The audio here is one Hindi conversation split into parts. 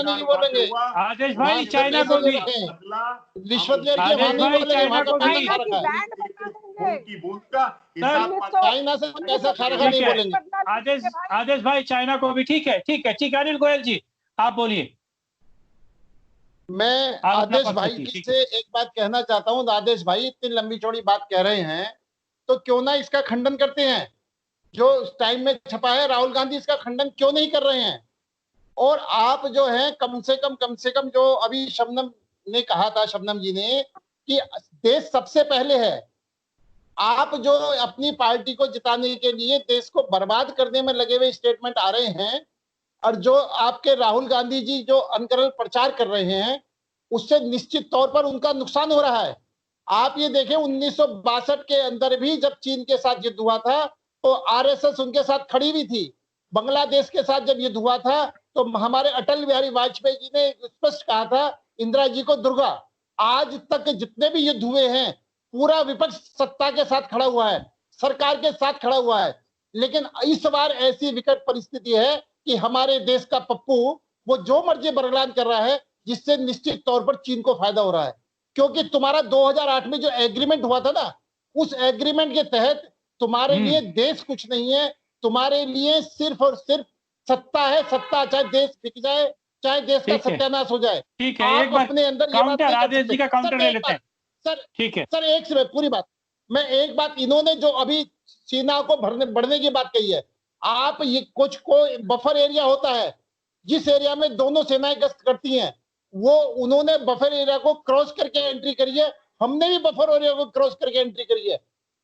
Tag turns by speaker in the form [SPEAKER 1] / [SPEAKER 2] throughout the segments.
[SPEAKER 1] नहीं बोलेंगे।
[SPEAKER 2] आदेश भाई चाइना को भी,
[SPEAKER 1] रिश्वत लेके वहां नहीं बोलेंगे, वहां का पैसा खा रखा है। चाइना से पैसा खा रखा नहीं बोलेंगे।
[SPEAKER 2] आदेश भाई चाइना को भी। ठीक है ठीक है ठीक है। अनिल गोयल जी आप बोलिए।
[SPEAKER 1] मैं आदेश भाई से एक बात कहना चाहता हूँ। आदेश भाई इतनी लंबी चौड़ी बात कह रहे हैं तो क्यों ना इसका खंडन करते हैं। जो टाइम में छपा है राहुल गांधी इसका खंडन क्यों नहीं कर रहे हैं। और आप जो है कम से कम जो अभी शबनम ने कहा था, शबनम जी ने, कि देश सबसे पहले है। आप जो अपनी पार्टी को जिताने के लिए देश को बर्बाद करने में लगे हुए स्टेटमेंट आ रहे हैं, और जो आपके राहुल गांधी जी जो अनकरल प्रचार कर रहे हैं, उससे निश्चित तौर पर उनका नुकसान हो रहा है। आप ये देखें 1962 के अंदर भी जब चीन के साथ युद्ध हुआ था तो आरएसएस उनके साथ खड़ी हुई थी। बांग्लादेश के साथ जब युद्ध हुआ था तो हमारे अटल बिहारी वाजपेयी जी ने स्पष्ट कहा था इंदिरा जी को दुर्गा। आज तक जितने भी युद्ध हुए हैं पूरा विपक्ष सत्ता के साथ खड़ा हुआ है, सरकार के साथ खड़ा हुआ है। लेकिन इस बार ऐसी विकट परिस्थिति है कि हमारे देश का पप्पू वो जो मर्जी बरगलान कर रहा है, जिससे निश्चित तौर पर चीन को फायदा हो रहा है। क्योंकि तुम्हारा 2008 में जो एग्रीमेंट हुआ था ना, उस एग्रीमेंट के तहत तुम्हारे लिए देश कुछ नहीं है, तुम्हारे लिए सिर्फ और सिर्फ सत्ता है। सत्ता चाहे देश बिक जाए, चाहे देश का सत्यानाश हो जाए।
[SPEAKER 2] ठीक है,
[SPEAKER 1] आप अपने अंदर ये बात
[SPEAKER 2] आदेश जी का काउंटर ले लेते हैं।
[SPEAKER 1] सर
[SPEAKER 2] ठीक है
[SPEAKER 1] सर, एक से पूरी बात मैं एक बात, इन्होंने जो अभी सीमा को बढ़ने की बात कही है, आप ये कुछ को बफर एरिया होता है जिस एरिया में दोनों सेनाएं गश्त करती हैं, वो उन्होंने बफर एरिया को क्रॉस करके एंट्री करी है। हमने भी बफर एरिया को क्रॉस करके एंट्री करी है।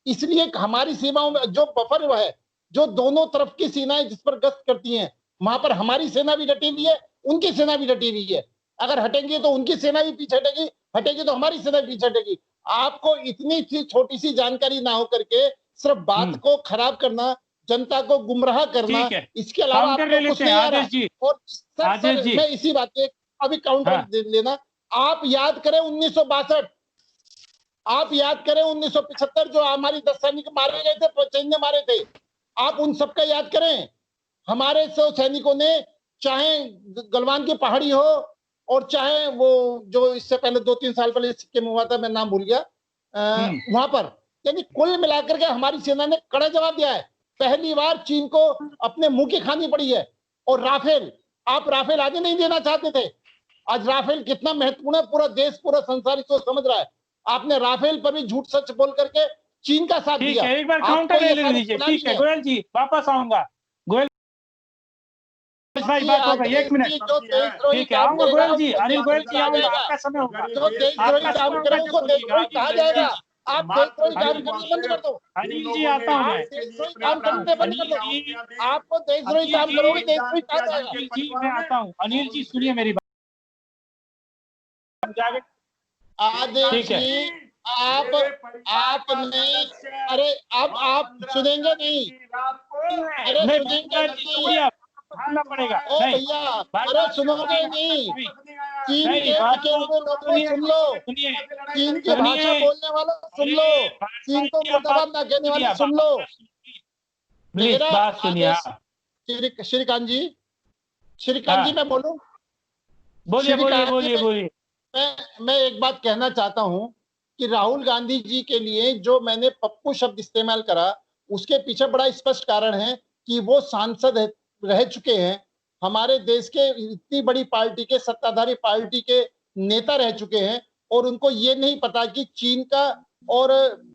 [SPEAKER 1] इसलिए हमारी सीमाओं में जो बफर है, जो दोनों तरफ की सेनाएं जिस पर गश्त करती हैं, वहां पर हमारी सेना भी डटी हुई है, उनकी सेना भी डटी हुई है। अगर हटेंगे तो उनकी सेना भी पीछे हटेगी, हटेगी तो हमारी सेना पीछे हटेगी। आपको इतनी सी छोटी सी जानकारी ना हो करके सिर्फ बात को खराब करना, जनता को गुमराह करना, इसके अलावा आपको कुछ नहीं आ रहा। और सर मैं इसी बात पे अभी काउंटर दे लेना। आप याद करें 1962, आप याद करें 1975 जो हमारी 10 सैनिक मारे गए थे, चीन ने मारे थे, आप उन सबका याद करें। हमारे 100 सैनिकों ने, चाहे गलवान की पहाड़ी हो और चाहे वो जो इससे पहले 2-3 साल पहले सिक्किम हुआ था, मैं नाम भूल गया, वहां पर, यानी कुल मिलाकर के हमारी सेना ने कड़ा जवाब दिया है। पहली बार चीन को अपने मुंह की खानी पड़ी है। और राफेल, आप राफेल आगे नहीं देना चाहते थे, आज राफेल कितना महत्वपूर्ण है, पूरा देश पूरा संसार इसको समझ रहा है। आपने राफेल पर भी झूठ सच बोल करके चीन का साथ दिया।
[SPEAKER 2] एक बार काउंटर ले लीजिए। ठीक है गोयल जी, वापस आऊंगा। गोयल भाई बात होगा, 1 मिनट। ठीक है आऊंगा गोयल जी, अनिल गोयल जी आऊंगा, आपका समय होगा।
[SPEAKER 1] जो देशद्रोही काम करे उसको देशद्रोही कहा जाएगा। आप देशद्रोही काम करना बंद कर दो।
[SPEAKER 2] अनिल जी आता हूँ मैं।
[SPEAKER 1] देशद्रोही काम करने बंद कर दो। आपको देशद्रोही काम करोगे, देशद्रोही कहा जाएगा।
[SPEAKER 2] अनिल जी मैं आता हूँ। अनिल जी सुनिए मेरी बात।
[SPEAKER 1] आदेश जी आपने, अरे अब आप सुनेंगे नहीं, अरे सुनेंगे नहीं,
[SPEAKER 2] भागना पड़ेगा।
[SPEAKER 1] ओ भैया, अरे सुनोगे नहीं। चीन के बिके हुए लोगों सुन लो, चीन की भाषा बोलने वालों सुन लो, चीन को मुर्दाबाद ना कहने वाले सुन लो। मेरा
[SPEAKER 2] बात सुनिए।
[SPEAKER 1] श्रीकांत जी मैं बोलूं?
[SPEAKER 2] बोलिए।
[SPEAKER 1] मैं एक बात कहना चाहता हूं कि राहुल गांधी जी के लिए जो मैंने पप्पू शब्द इस्तेमाल करा, उसके पीछे बड़ा स्पष्ट कारण है कि वो सांसद रह चुके हैं, हमारे देश के इतनी बड़ी पार्टी के, सत्ताधारी पार्टी के नेता रह चुके हैं, और उनको ये नहीं पता कि चीन का और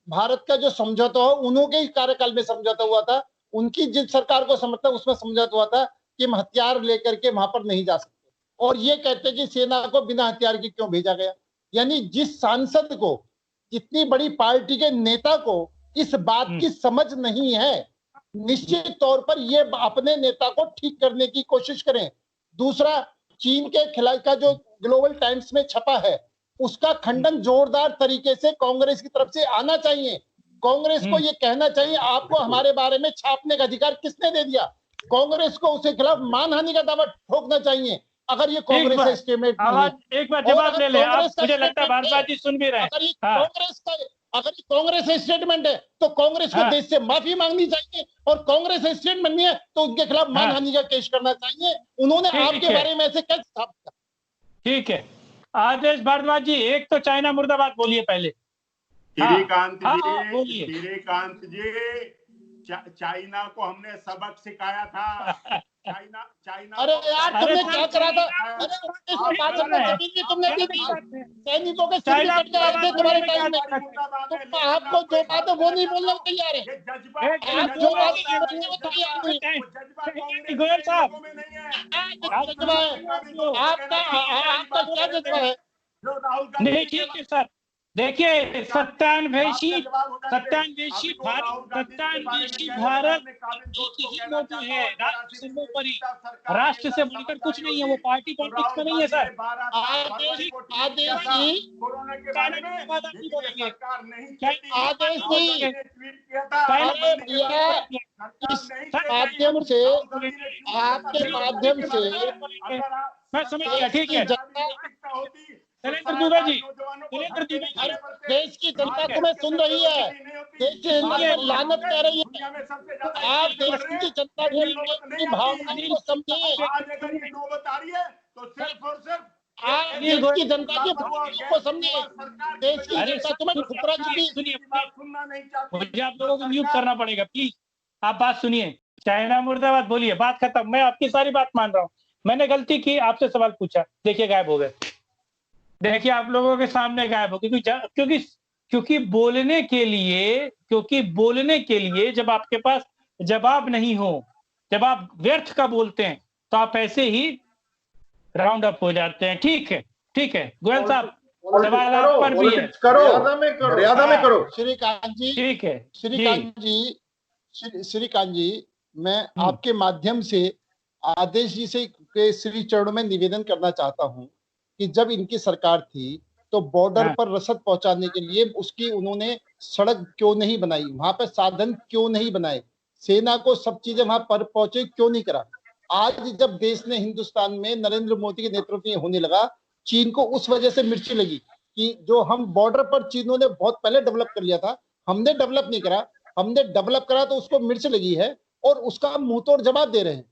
[SPEAKER 1] भारत का जो समझौता हो, उन्होंने ही कार्यकाल में समझौता हुआ था। उनकी जिस सरकार को समझता उसमें समझौता हुआ था कि हम हथियार लेकर के वहां पर नहीं जा सकते। और ये कहते हैं कि सेना को बिना हथियार के क्यों भेजा गया। यानी जिस सांसद को, इतनी बड़ी पार्टी के नेता को इस बात की समझ नहीं है, निश्चित तौर पर ये अपने नेता को ठीक करने की कोशिश करें। दूसरा, चीन के खिलाफ का जो ग्लोबल टाइम्स में छपा है, उसका खंडन जोरदार तरीके से कांग्रेस की तरफ से आना चाहिए। कांग्रेस को ये कहना चाहिए आपको हमारे बारे में छापने का अधिकार किसने दे दिया। कांग्रेस को उसके खिलाफ मानहानि का दावा ठोकना चाहिए। अगर ये कांग्रेस का स्टेटमेंट
[SPEAKER 2] एक बार जवाब ले ले आप, मुझे लगता है भारद्वाज जी सुन भी रहे हैं।
[SPEAKER 1] अगर कांग्रेस का स्टेटमेंट है तो कांग्रेस को देश से माफी मांगनी चाहिए, और कांग्रेस का स्टेटमेंट नहीं है तो उनके खिलाफ मानहानि का केस करना चाहिए। उन्होंने आपके बारे में ऐसे कैसे
[SPEAKER 2] ठीक है, आदेश भारद्वाज जी, एक तो चाइना मुर्दाबाद बोलिए पहले।
[SPEAKER 3] श्रीकांत
[SPEAKER 2] बोलिए।
[SPEAKER 3] श्रीकांत जी, चाइना को हमने सबक सिखाया था। चाइना
[SPEAKER 1] अरे यार तुमने क्या करा था? अरे तुमने सैनिकों के सिर भी कट गए थे तुम्हारे टाइम में। आपको जो बात है वो नहीं बोलने को तैयार है। आप जो बात बोलने को तैयार नहीं।
[SPEAKER 2] गोयल साहब,
[SPEAKER 1] आपका क्या जज्बा है?
[SPEAKER 2] नहीं ठीक है सर, देखिए सत्तान्वेशी भारत की ही मोटो है, राष्ट्र सर्वोपरि, राष्ट्र से बढ़कर कुछ नहीं है, वो पार्टी पॉलिटिक्स में नहीं है सर।
[SPEAKER 1] आदेश जी, माध्यम से, आपके माध्यम से
[SPEAKER 2] मैं समझ गया, ठीक है। शैलेंद्र दुबे जी,
[SPEAKER 1] देश की जनता तुम्हें सुन रही है, देश की जनता लानत कर रही है। आप देश की जनता की भावनाओं को समझिए।
[SPEAKER 3] तो सिर्फ और सिर्फ
[SPEAKER 1] आप देश की जनता की भावनाओं को समझिए। देश की जनता तुम्हें ठुकरा चुकी।
[SPEAKER 2] सुनिए, मुझे आप लोगों को म्यूट करना पड़ेगा प्लीज। आप बात सुनिए, चाइना मुर्दाबाद बोलिए, बात खत्म। मैं आपकी सारी बात मान रहा हूँ, मैंने गलती की, आपसे सवाल पूछा, देखिए गायब हो गए। देखिए आप लोगों के सामने गायब हो, क्योंकि बोलने के लिए जब आपके पास जवाब नहीं हो, जब आप व्यर्थ का बोलते हैं तो आप ऐसे ही राउंड अप हो जाते हैं। ठीक है गोयल साहब, सवाल आप पर भी है,
[SPEAKER 1] मर्यादा में करो। श्रीकांत जी,
[SPEAKER 2] ठीक है
[SPEAKER 1] श्रीकांत जी, मैं आपके माध्यम से आदेश जी से के श्री चरणों में निवेदन करना चाहता हूं कि जब इनकी सरकार थी तो बॉर्डर पर रसद पहुंचाने के लिए उसकी उन्होंने सड़क क्यों नहीं बनाई, वहां पर साधन क्यों नहीं बनाए, सेना को सब चीजें वहां पर पहुंचे क्यों नहीं करा। आज जब देश ने, हिंदुस्तान में नरेंद्र मोदी के नेतृत्व में होने लगा, चीन को उस वजह से मिर्ची लगी कि जो हम बॉर्डर पर चीनों ने बहुत पहले डेवलप कर लिया था, हमने डेवलप नहीं करा, हमने डेवलप करा तो उसको मिर्च लगी है और उसका हम मुंह तोड़ जवाब दे रहे हैं।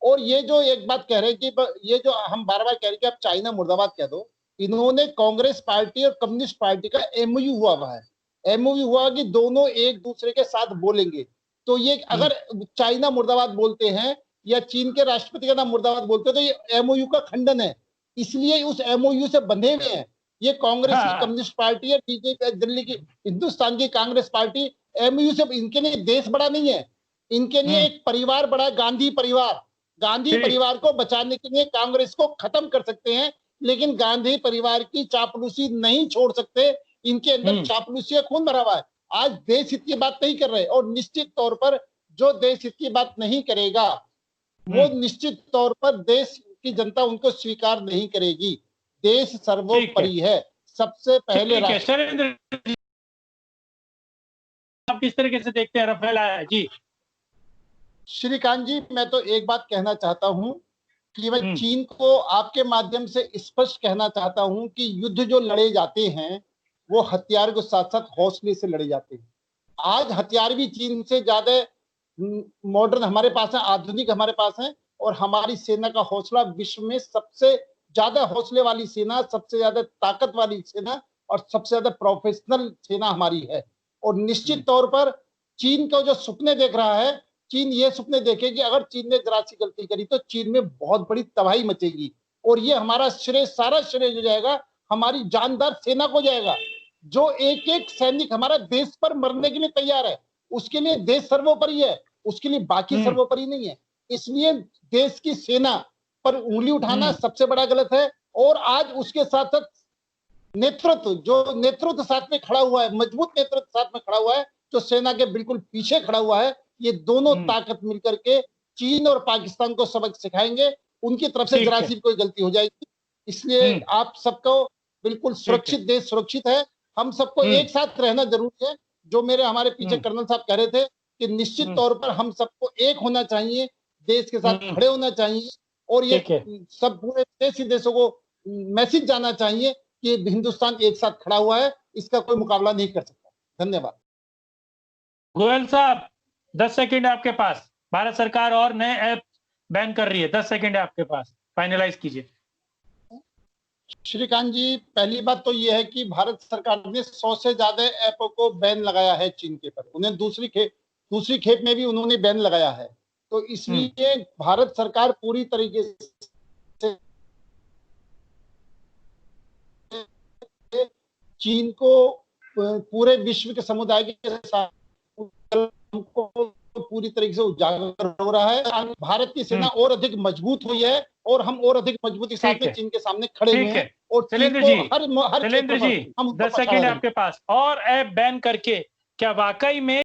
[SPEAKER 1] और ये जो एक बात कह रहे हैं कि ये जो हम बार बार कह रहे हैं कि आप चाइना मुर्दाबाद कह दो, इन्होंने कांग्रेस पार्टी और कम्युनिस्ट पार्टी का एमओयू हुआ है, एमओयू हुआ कि दोनों एक दूसरे के साथ बोलेंगे। तो ये अगर चाइना मुर्दाबाद बोलते हैं या चीन के राष्ट्रपति का नाम मुर्दाबाद बोलते हैं तो ये एमओयू का खंडन है, इसलिए उस एमओयू से बंधे हुए हैं। ये कांग्रेस की, कम्युनिस्ट पार्टी है, बीजेपी, दिल्ली की, हिंदुस्तान की कांग्रेस पार्टी, एमओयू से, इनके लिए देश बड़ा नहीं है, इनके लिए एक परिवार बड़ा है, गांधी परिवार। गांधी परिवार को बचाने के लिए कांग्रेस को खत्म कर सकते हैं, लेकिन गांधी परिवार की चापलूसी नहीं छोड़ सकते। इनके अंदर चापलूसी का खून भरा हुआ है। आज देश हित की बात नहीं कर रहे, और निश्चित तौर पर जो देश हित की बात नहीं करेगा वो निश्चित तौर पर देश की जनता उनको स्वीकार नहीं करेगी। देश सर्वोपरि है, सबसे पहले।
[SPEAKER 2] आप किस तरीके से देखते हैं राफेल आया जी?
[SPEAKER 1] श्रीकांत जी, मैं तो एक बात कहना चाहता हूं कि मैं चीन को आपके माध्यम से स्पष्ट कहना चाहता हूं कि युद्ध जो लड़े जाते हैं वो हथियार के साथ साथ हौसले से लड़े जाते हैं। आज हथियार भी चीन से ज्यादा मॉडर्न हमारे पास है, आधुनिक हमारे पास है, और हमारी सेना का हौसला विश्व में सबसे ज्यादा हौसले वाली सेना, सबसे ज्यादा ताकत वाली सेना और सबसे ज्यादा प्रोफेशनल सेना हमारी है। और निश्चित तौर पर चीन को जो सपने देख रहा है, चीन ये सपने देखे कि अगर चीन ने जरा सी गलती करी तो चीन में बहुत बड़ी तबाही मचेगी, और ये हमारा श्रेय, सारा श्रेय जो जाएगा हमारी जानदार सेना को जाएगा। जो एक एक सैनिक हमारा देश पर मरने के लिए तैयार है, उसके लिए देश सर्वोपरि है, उसके लिए बाकी सर्वोपरि नहीं है। इसलिए देश की सेना पर उंगली उठाना सबसे बड़ा गलत है। और आज उसके साथ साथ नेतृत्व, जो नेतृत्व साथ में खड़ा हुआ है, मजबूत नेतृत्व साथ में खड़ा हुआ है, जो सेना के बिल्कुल पीछे खड़ा हुआ है, ये दोनों ताकत मिलकर के चीन और पाकिस्तान को सबक सिखाएंगे। उनकी तरफ से जरा सी कोई गलती हो जाएगी, इसलिए आप सबको बिल्कुल सुरक्षित, देश सुरक्षित है, हम सबको एक साथ रहना जरूरी है। जो मेरे हमारे पीछे कर्नल साहब कह रहे थे कि निश्चित तौर पर हम सबको एक होना चाहिए, देश के साथ खड़े होना चाहिए, और ये सब पूरे देशों को मैसेज जाना चाहिए कि हिंदुस्तान एक साथ खड़ा हुआ है, इसका कोई मुकाबला नहीं कर सकता। धन्यवाद।
[SPEAKER 2] गोयल साहब 10 सेकंड आपके पास, भारत सरकार और नए ऐप बैन कर रही है, 10 सेकंड है आपके पास, फाइनलाइज कीजिए।
[SPEAKER 1] श्रीकांत जी, पहली बात तो ये है कि भारत सरकार ने 100 से ज्यादा ऐपों को बैन लगाया है चीन के पर। उन्हें दूसरी खेप में भी उन्होंने बैन लगाया है। तो इसलिए भारत सरकार पूरी तरीके से चीन को पूरे विश्व के समुदाय के साथ पूरी तरीके से उजागर हो रहा है। भारत की सेना और अधिक मजबूत हुई है और हम और अधिक मजबूती के साथ में चीन के सामने खड़े हुए हैं। और
[SPEAKER 2] शैलेंद्र जी,
[SPEAKER 1] हर
[SPEAKER 2] शैलेंद्र जी, 10 सेकंड आपके पास। और ऐप बैन करके क्या वाकई में